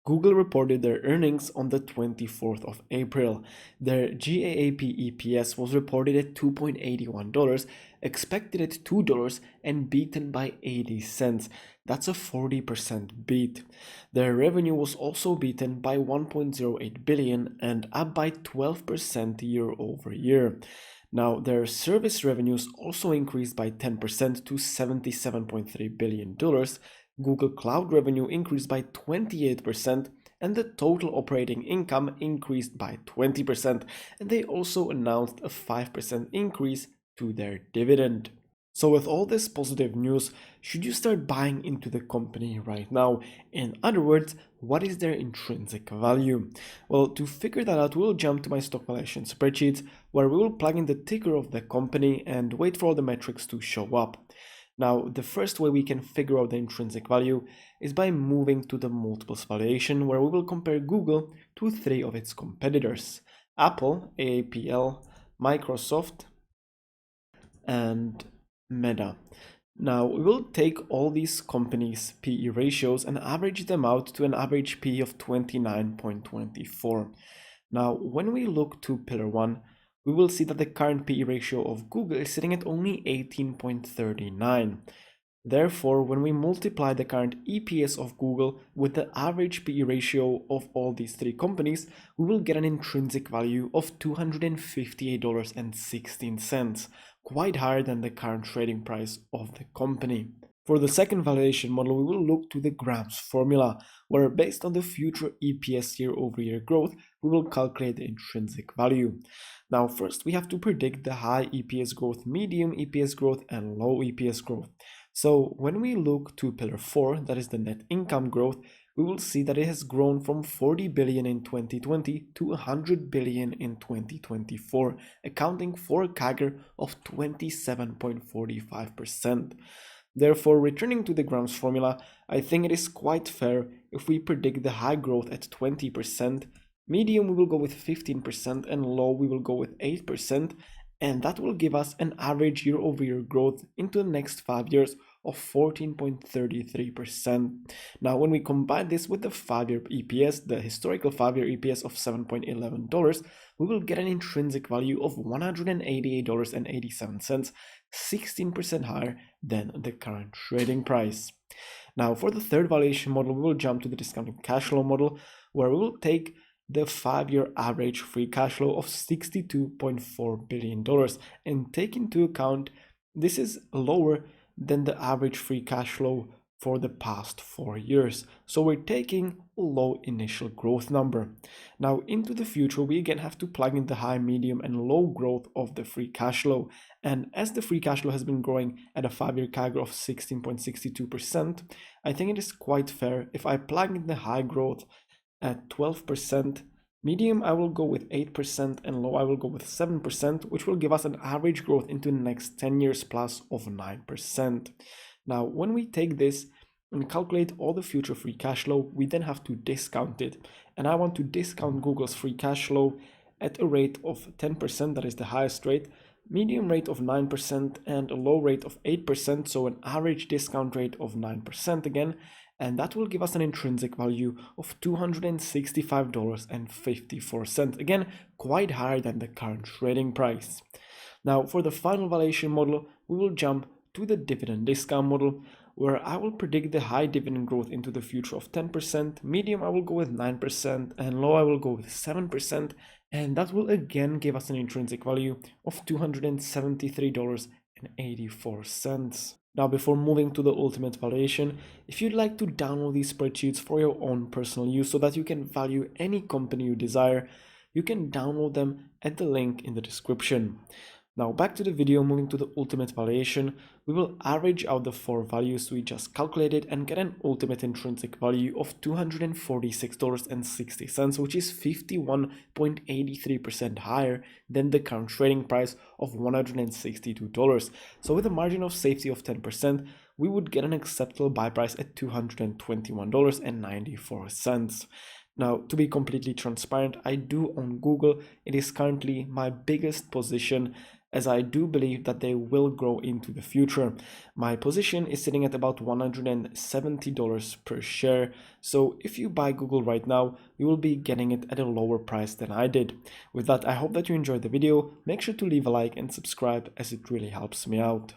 Google reported their earnings on the 24th of April. Their GAAP EPS was reported at $2.81, expected at $2, and beaten by 80 cents. That's a 40% beat. Their revenue was also beaten by 1.08 billion and up by 12% year over year. Now, their service revenues also increased by 10% to $77.3 billion. Google Cloud revenue increased by 28%, and the total operating income increased by 20%, and they also announced a 5% increase to their dividend. So with all this positive news, should you start buying into the company right now? In other words, what is their intrinsic value? Well, to figure that out, we'll jump to my stock valuation spreadsheet, where we will plug in the ticker of the company and wait for all the metrics to show up. Now, the first way we can figure out the intrinsic value is by moving to the multiples valuation, where we will compare Google to 3 of its competitors: Apple, AAPL, Microsoft, and Meta. Now, we will take all these companies' PE ratios and average them out to an average PE of 29.24. Now, when we look to Pillar 1, we will see that the current PE ratio of Google is sitting at only 18.39. Therefore, when we multiply the current EPS of Google with the average PE ratio of all these 3 companies, we will get an intrinsic value of $258.16, quite higher than the current trading price of the company. For the second valuation model, we will look to the Grams formula, where based on the future EPS year-over-year growth, we will calculate the intrinsic value. Now, first we have to predict the high EPS growth, medium EPS growth, and low EPS growth. So when we look to Pillar 4, that is the net income growth, we will see that it has grown from 40 billion in 2020 to 100 billion in 2024, accounting for a CAGR of 27.45%. Therefore, returning to the Grams formula, I think it is quite fair if we predict the high growth at 20%, medium we will go with 15%, and low we will go with 8%, and that will give us an average year-over-year growth into the next 5 years of 14.33%. Now, when we combine this with the 5-year EPS, the historical 5-year EPS of $7.11, we will get an intrinsic value of $188.87, 16% higher than the current trading price. Now, for the third valuation model, we will jump to the discounted cash flow model, where we will take the 5-year average free cash flow of $62.4 billion and take into account this is lower than the average free cash flow for the past 4 years. So we're taking a low initial growth number. Now into the future, we again have to plug in the high, medium, and low growth of the free cash flow. And as the free cash flow has been growing at a 5-year CAGR of 16.62%, I think it is quite fair if I plug in the high growth at 12%, medium I will go with 8%, and low I will go with 7%, which will give us an average growth into the next 10 years plus of 9%. Now, when we take this and calculate all the future free cash flow, we then have to discount it. And I want to discount Google's free cash flow at a rate of 10%, that is the highest rate, medium rate of 9%, and a low rate of 8%, so an average discount rate of 9% again. And that will give us an intrinsic value of $265.54. Again, quite higher than the current trading price. Now, for the final valuation model, we will jump to the dividend discount model, where I will predict the high dividend growth into the future of 10%, medium I will go with 9%, and low I will go with 7%. And that will again give us an intrinsic value of $273.84. Now, before moving to the ultimate valuation, if you'd like to download these spreadsheets for your own personal use so that you can value any company you desire, you can download them at the link in the description. Now back to the video, moving to the ultimate valuation, we will average out the 4 values we just calculated and get an ultimate intrinsic value of $246.60, which is 51.83% higher than the current trading price of $162. So with a margin of safety of 10%, we would get an acceptable buy price at $221.94. Now, to be completely transparent, I do own Google. It is currently my biggest position, as I do believe that they will grow into the future. My position is sitting at about $170 per share, so if you buy Google right now, you will be getting it at a lower price than I did. With that, I hope that you enjoyed the video. Make sure to leave a like and subscribe, as it really helps me out.